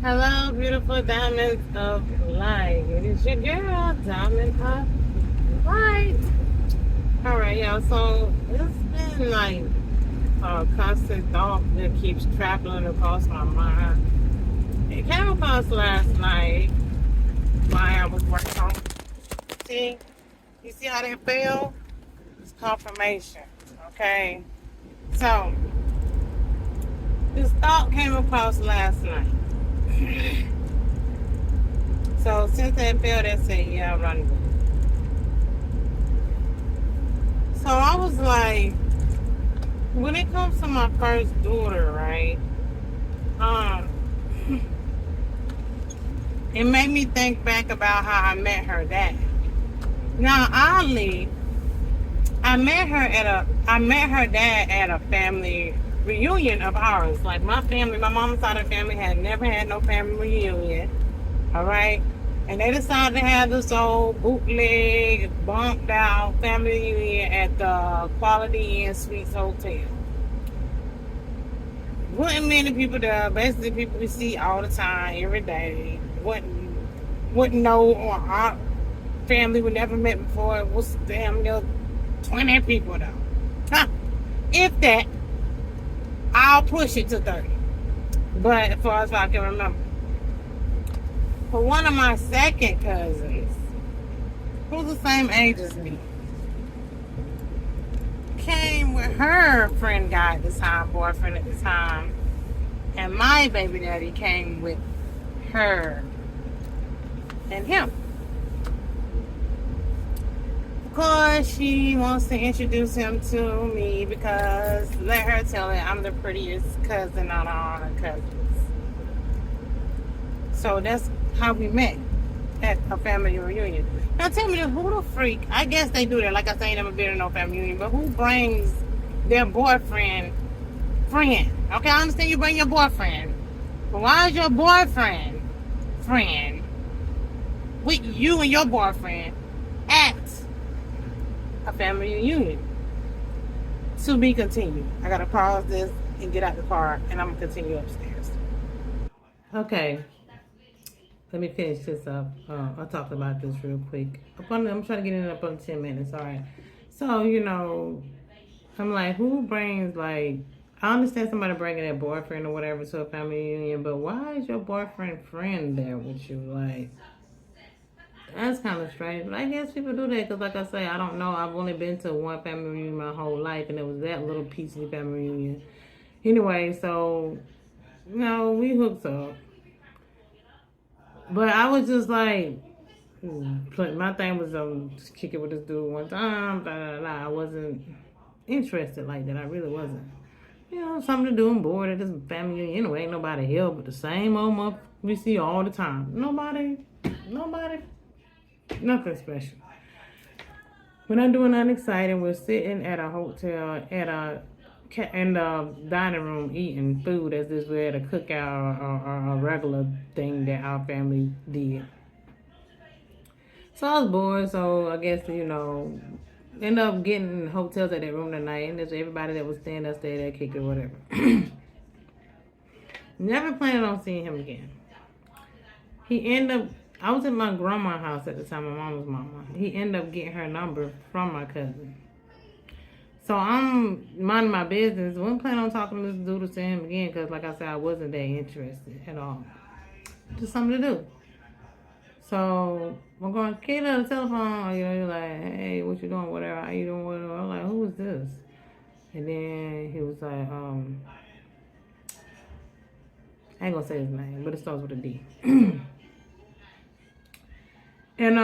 Hello, beautiful diamonds of light. It is your girl, Diamond of Light. Alright, y'all. So it's been like a constant thought that keeps traveling across my mind. It came across last night while I was working on. See, you see how they feel? It's confirmation. Okay. So this thought came across last night. So since they feel, they say, yeah, run with it. So I was like, when it comes to my first daughter, right? Um, it made me think back about how I met her dad. Now, oddly, I met her dad at a family reunion of ours. Like my family, my mom's side of the family had never had no family reunion. All right. And they decided to have this old bootleg, bumped out family reunion at the Quality Inn Suites Hotel. Wasn't many people there. Basically, people we see all the time, every day. Wouldn't know, or our family we never met before. It was damn near 20 people though. Huh. If that, I'll push it to 30. But as far as I can remember. For one of my second cousins, who's the same age as me, came with her friend guy at the time, boyfriend at the time, and my baby daddy came with her and him. Of course, she wants to introduce him to me because let her tell it I'm the prettiest cousin out of all her cousins. So that's how we met at a family reunion. Now tell me, who the freak? I guess they do that. Like I say, I ain't never been to no family reunion, but who brings their boyfriend friend? Okay, I understand you bring your boyfriend, but why is your boyfriend friend with you and your boyfriend at a family reunion? To be continued. I gotta pause this and get out the car, and I'm gonna continue upstairs. Okay, let me finish this up. I'll talk about this real quick. I'm trying to get it up on 10 minutes. All right. So I'm like, who brings like? I understand somebody bringing their boyfriend or whatever to a family reunion, but why is your boyfriend friend there with you? Like, that's kind of strange. But I guess people do that because, like I say, I don't know. I've only been to one family reunion my whole life, and it was that little piece of the family reunion. Anyway, so we hooked up, but I was just like, my thing was just kick it with this dude one time. Blah, blah, blah. I wasn't interested like that. I really wasn't. Something to do. I'm bored at this family reunion. Anyway, ain't nobody here but the same old month we see all the time. Nobody, nothing special. We're not doing nothing exciting. We're sitting at a hotel in the dining room eating food as if we're at a cookout or a regular thing that our family did. So I was bored. So I guess end up getting hotels at that room tonight, and there's everybody that was staying there stayed there, kicked it, whatever. Never planning on seeing him again. He ended up. I was at my grandma's house at the time, my mama's mama. He ended up getting her number from my cousin. So I'm minding my business. Wasn't planning on talking to this dude to see him again because, like I said, I wasn't that interested at all. Just something to do. So I'm going, kid on the telephone. You're like, hey, what you doing? Whatever. How you doing? Whatever. I'm like, who is this? And then he was like, I ain't gonna say his name, but it starts with a D. And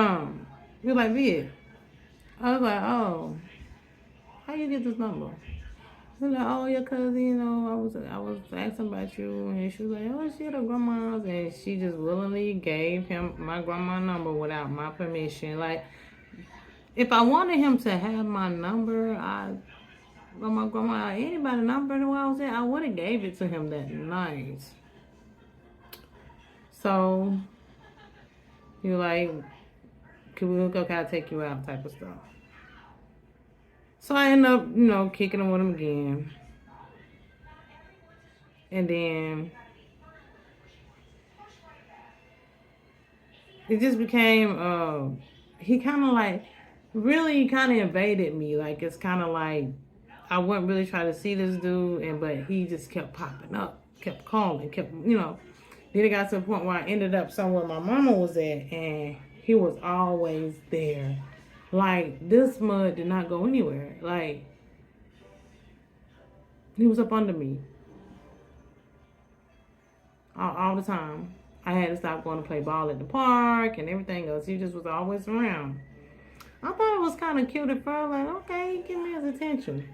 he was like, Vid. I was like, oh, how you get this number? He was like, oh, your cousin, I was asking about you, and she was like, oh, she had a grandma's, and she just willingly gave him my grandma number without my permission. Like, if I wanted him to have my number, my grandma, anybody number where I was at, I would have gave it to him that night. So he was like, can we hook up? Can I take you out? Type of stuff. So I ended up, kicking him with him again. And then it just became, he kind of like, really kind of invaded me. Like, it's kind of like, I wouldn't really try to see this dude, but he just kept popping up, kept calling, kept, Then it got to the point where I ended up somewhere my mama was at, and he was always there. Like, this mud did not go anywhere. Like, he was up under me all the time. I had to stop going to play ball at the park and everything else. He just was always around. I thought it was kind of cute at first. Like, okay, give me his attention.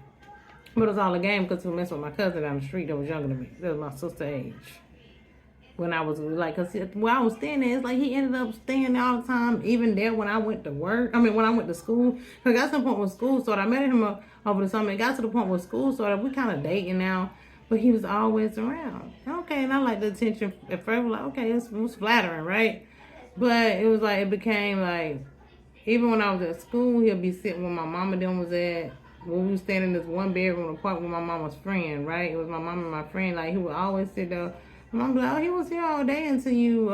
But it was all a game because he was messing with my cousin down the street that was younger than me. That was my sister's age. When I was like, cause where I was staying there, it's like he ended up staying there all the time, even there when I went to work. I mean, when I went to school. Cause I got to the point where school started. I met him over the summer. It got to the point where school started. We kind of dating now, but he was always around. Okay, and I like the attention. At first, like, okay, it was flattering, right? But it was like, it became like, even when I was at school, he'll be sitting where my mama then was at. When we was staying in this one bedroom apartment with my mama's friend, right? It was my mama and my friend. Like, he would always sit there. Mom be like, oh, he was here all day until you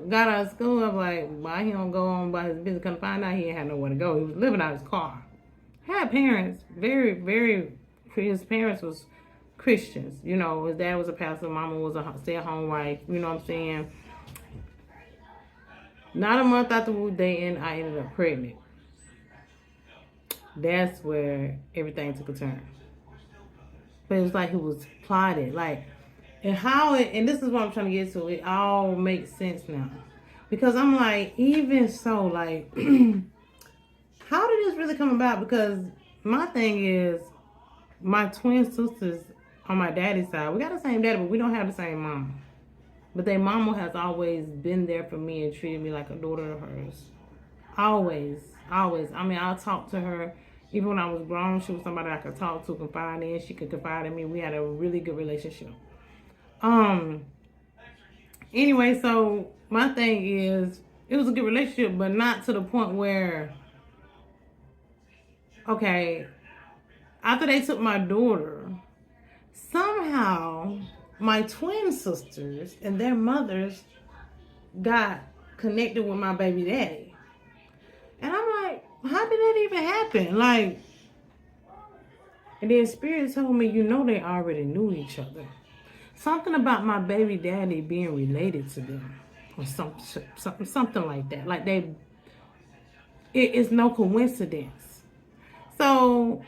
got out of school. I'm like, why he don't go on by his business? Couldn't find out he ain't had nowhere to go. He was living out his car. Had parents, his parents was Christians. You know, his dad was a pastor. Mama was a stay-at-home wife. You know what I'm saying? Not a month after we were dating, I ended up pregnant. That's where everything took a turn. But it was like he was plotted. Like, and this is what I'm trying to get to, it all makes sense now. Because I'm like, even so, like, how did this really come about? Because my thing is, my twin sisters on my daddy's side, we got the same daddy, but we don't have the same mom. But their mama has always been there for me and treated me like a daughter of hers. Always, always. I mean, I'll talk to her. Even when I was grown, she was somebody I could talk to, confide in. She could confide in me. We had a really good relationship. Anyway, so my thing is, it was a good relationship, but not to the point where, okay, after they took my daughter, somehow my twin sisters and their mothers got connected with my baby daddy. And I'm like, how did that even happen? Like, and then Spirit told me, they already knew each other. Something about my baby daddy being related to them, or something like that. Like it is no coincidence. So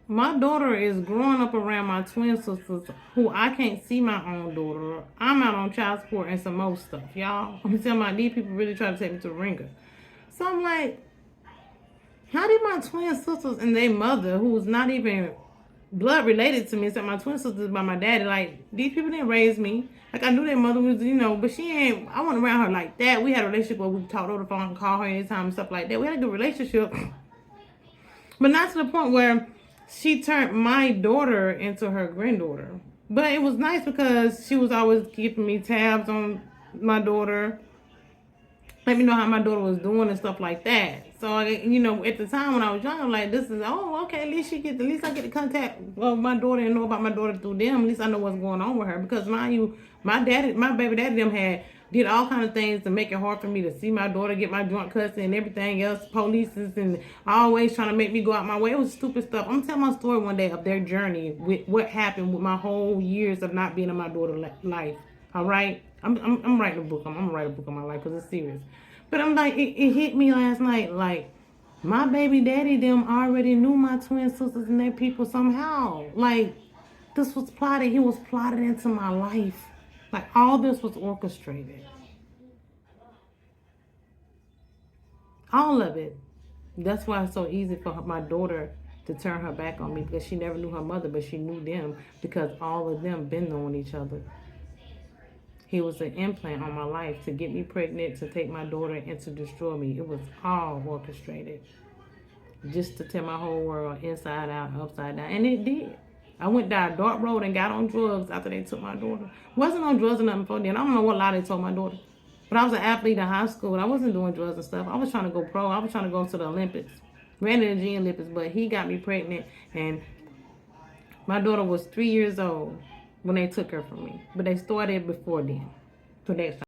my daughter is growing up around my twin sisters, who I can't see my own daughter. I'm out on child support and some more stuff, y'all. I'm telling you, these people really try to take me to the ringer. So I'm like, how did my twin sisters and their mother, who's not even blood related to me, except my twin sisters by my daddy, like, these people didn't raise me. Like, I knew their mother was, but I wasn't around her like that. We had a relationship where we talked over the phone and called her anytime and stuff like that. We had a good relationship. But not to the point where she turned my daughter into her granddaughter. But it was nice because she was always keeping me tabs on my daughter. Let me know how my daughter was doing and stuff like that. So, at the time when I was young, I'm like, okay, at least I get to contact my daughter and know about my daughter through them. At least I know what's going on with her. Because mind you, my baby daddy them did all kinds of things to make it hard for me to see my daughter, get my joint cussing and everything else, polices, and always trying to make me go out my way. It was stupid stuff. I'm telling my story one day of their journey with what happened with my whole years of not being in my daughter's life. All right? I'm writing a book. I'm gonna write a book on my life because it's serious. But I'm like, it hit me last night. Like, my baby daddy them already knew my twin sisters and their people somehow. Like, this was plotted. He was plotted into my life. Like, all this was orchestrated. All of it. That's why it's so easy for my daughter to turn her back on me, because she never knew her mother, but she knew them because all of them been knowing each other. He was an implant on my life to get me pregnant, to take my daughter, and to destroy me. It was all orchestrated. Just to tear my whole world inside out, upside down. And it did. I went down a dark road and got on drugs after they took my daughter. Wasn't on drugs or nothing before then. I don't know what lie they told my daughter. But I was an athlete in high school. I wasn't doing drugs and stuff. I was trying to go pro. I was trying to go to the Olympics. Ran in the G Olympics, but he got me pregnant. And my daughter was 3 years old when they took her from me. But they started before then. So next time.